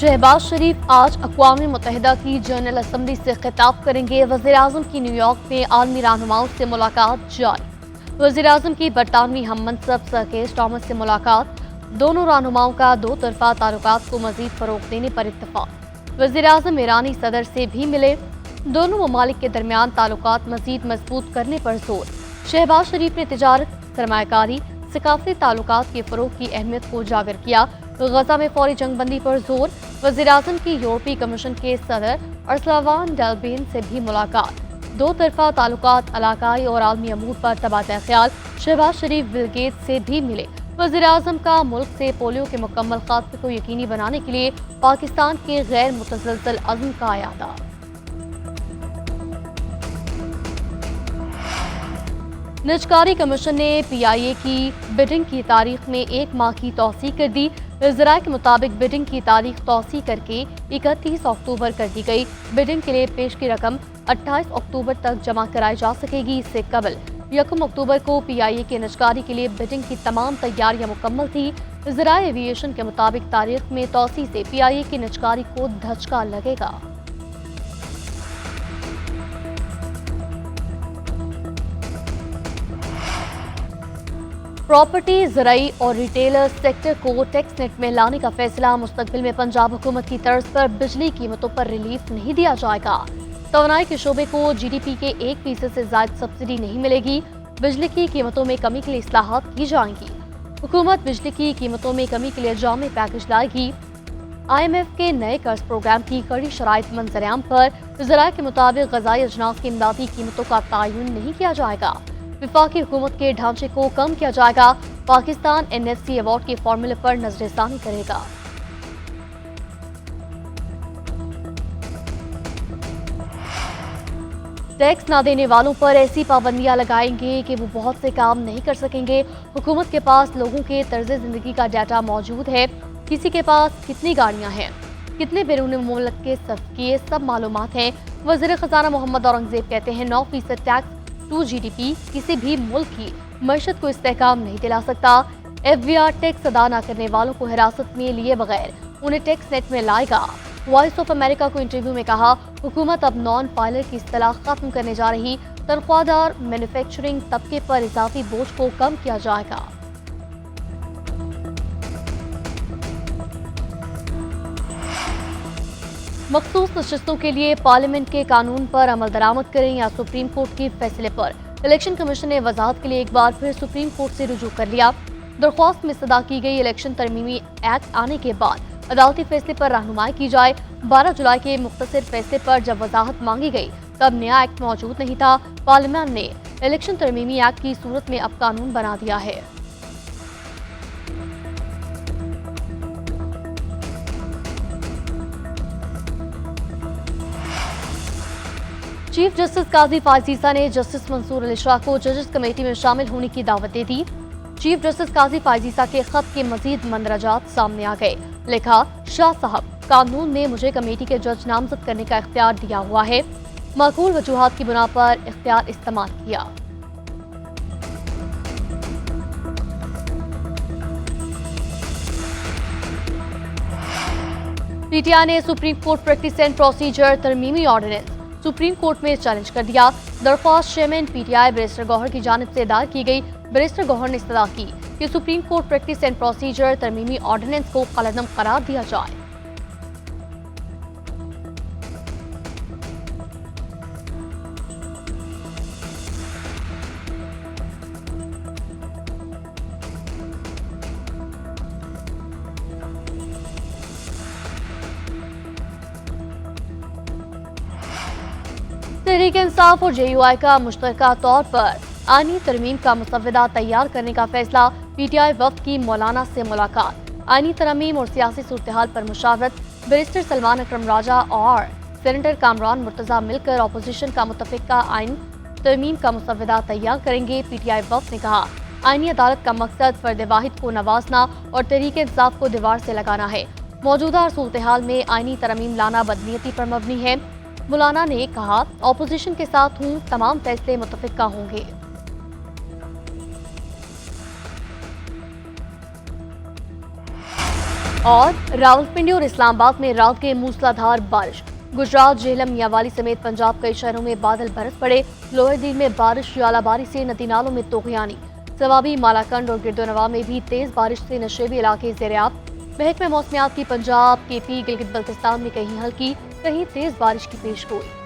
शहबाज शरीफ आज अक़वाम मुत्तहिदा की general assembly से खिताब करेंगे। वज़ीर-ए-आज़म की न्यूयॉर्क में आलमी रहनुमाओं से मुलाकात जारी। वज़ीर-ए-आज़म की बरतानवी हम मनसब सर केयर स्टारमर से मुलाकात। दोनों रहनुमाओं का दो तरफा ताल्लुकात को मजीद फ़रोग़ देने पर इत्तफ़ाक़। वज़ीर-ए-आज़म ईरानी सदर से भी मिले। दोनों ममालिक के दरमियान ताल्लुकात मजीद मजबूत करने पर जोर। शहबाज शरीफ ने तिजारत, सरमायाकारी, सकाफ़ती ताल्लुकात के फ़रोग़ की अहमियत को उजागर किया। गजा में फौरी जंगबंदी पर जोर। वज़ीर-ए-आज़म की यूरोपीय कमीशन के सदर अर्सलान डेलबेन से भी मुलाकात। दो तरफा ताल्लुकात, इलाकाई और आलमी अमूर पर तबादला ख्याल। शहबाज शरीफ बिल गेट्स से भी मिले। वज़ीर-ए-आज़म का मुल्क से पोलियो के मुकम्मल खात्मे को यकीनी बनाने के लिए पाकिस्तान के गैर मुतज़लज़ल अज़्म का यादा। निजकारी कमीशन ने PIA की बिडिंग की तारीख में 1 माह की तौसीह कर दी। ज़राए के मुताबिक बिडिंग की तारीख तौसीह करके 31 अक्टूबर कर दी गई। बिडिंग के लिए पेश की रकम 28 अक्टूबर तक जमा कराई जा सकेगी। इससे कबल 1 अक्टूबर को PIA के निजकारी के लिए बिडिंग की तमाम तैयारियां मुकम्मल थी। ज़राए एविएशन के मुताबिक तारीख में तौसीह से PIA की निजकारी को धचका लगेगा। प्रॉपर्टी, ज़राई और रिटेलर सेक्टर को टैक्स नेट में लाने का फैसला। मुस्तकबिल में पंजाब हुकूमत की तर्ज पर बिजली कीमतों पर रिलीफ नहीं दिया जाएगा। तवानाई के शोबे को GDP के 1% से ज्यादा सब्सिडी नहीं मिलेगी। बिजली की कीमतों में कमी के लिए इस्लाहात की जाएंगी। हुकूमत बिजली की कीमतों में कमी के लिए जामे पैकेज लाएगी। IMF के नए कर्ज प्रोग्राम की कड़ी शराइत मंजरेआम पर ज़राए के मुताबिक ग़िज़ाई अजनास की इमदादी कीमतों का तयन नहीं किया जाएगा। विफाकी हुकूमत के ढांचे को कम किया जाएगा। पाकिस्तान NFC अवार्ड के फॉर्मूले पर नजरसानी करेगा। टैक्स ना देने वालों पर ऐसी पाबंदियां लगाएंगे कि वो बहुत से काम नहीं कर सकेंगे। हुकूमत के पास लोगों के तर्ज जिंदगी का डाटा मौजूद है। किसी के पास कितनी गाड़ियां हैं, कितने बैरून मुल्क के सफ़किए, सब मालूमात हैं। वज़ीर ख़ज़ाना मोहम्मद औरंगज़ेब कहते हैं 9% टैक्स टू GDP किसी भी मुल्क की मईशत को इस्तेहकाम नहीं दिला सकता। FBR टैक्स अदा न करने वालों को हिरासत में लिए बगैर उन्हें टैक्स नेट में लाएगा। वॉइस ऑफ अमेरिका को इंटरव्यू में कहा, हुकूमत अब नॉन फाइलर की इस्तिलाह खत्म करने जा रही। तनख्वाहदार मैन्युफैक्चरिंग तबके पर इजाफी बोझ को कम किया जाएगा। मखसूस नशस्तों के लिए पार्लियामेंट के कानून पर अमल दरामद करें या सुप्रीम कोर्ट के फैसले पर। इलेक्शन कमीशन ने वजाहत के लिए एक बार फिर सुप्रीम कोर्ट से रुजू कर लिया। दरख्वास्त में सदा की गई इलेक्शन तरमीमी एक्ट आने के बाद अदालती फैसले पर रहनुमाई की जाए। 12 जुलाई के मुख्तसर फैसले पर जब वजाहत मांगी गई तब नया एक्ट मौजूद नहीं था। पार्लियामेंट ने इलेक्शन तरमीमी एक्ट की सूरत में अब कानून बना दिया है। चीफ जस्टिस काजी फायजीसा ने जस्टिस मंसूर अली शाह को जजेस कमेटी में शामिल होने की दावत दे दी। चीफ जस्टिस काजी फायजीसा के खत के मजीद मंदराजात सामने आ गए। लिखा, शाह साहब, कानून ने मुझे कमेटी के जज नामजद करने का इख्तियार दिया हुआ है। माकूल वजूहात की बुना पर इख्तियार इस्तेमाल किया। PTI ने Supreme Court practice and procedure तरमीमी ऑर्डिनेंस सुप्रीम कोर्ट में चैलेंज कर दिया। दरख्वास्त चेयरमैन PTI बैरिस्टर गौहर की जानिब से दायर की गई। बैरिस्टर गौहर ने इस्तदा की कि Supreme Court practice and procedure तरमीमी ऑर्डिनेंस को कलअदम करार दिया जाए। तहरीक इंसाफ और JUI का मुश्तरका तौर पर आईनी तरमीम का मुसव्वदा तैयार करने का फैसला। PTI वफ्द की मौलाना से मुलाकात। आईनी तरमीम और सियासी सूरत-ए-हाल पर मुशावरत। बैरिस्टर सलमान अकरम राजा और सेनेटर कामरान मुर्तजा मिलकर अपोजिशन का मुतफ़िका आईन तरमीम का मुसव्वदा तैयार करेंगे। PTI वफ्द ने कहा, आईनी अदालत का मकसद फर्द वाहिद को नवाजना और तहरीक इंसाफ को दीवार से लगाना है। मौजूदा सूरत-ए-हाल में आईनी तरमीम लाना बदनीयती पर मबनी है। मौलाना ने कहा, अपोजिशन के साथ हूँ, तमाम फैसले मुतफ़िका होंगे। और रावलपिंडी और इस्लामाबाद में रात के मूसलाधार बारिश। गुजरात, झेलम, मियांवाली समेत पंजाब कई शहरों में बादल बरस पड़े। लोअर दिल में बारिश, आलाबारी से नदी नालों में तोगयानी। सवाबी, मालाकंड और गिरदोनवा में भी तेज बारिश से नशेबी इलाके ज़ेर-ए-आब। महकमे मौसमियात की पंजाब, KP, गिलगित बल्तिस्तान में कहीं हल्की कहीं तेज बारिश की पेशगोई।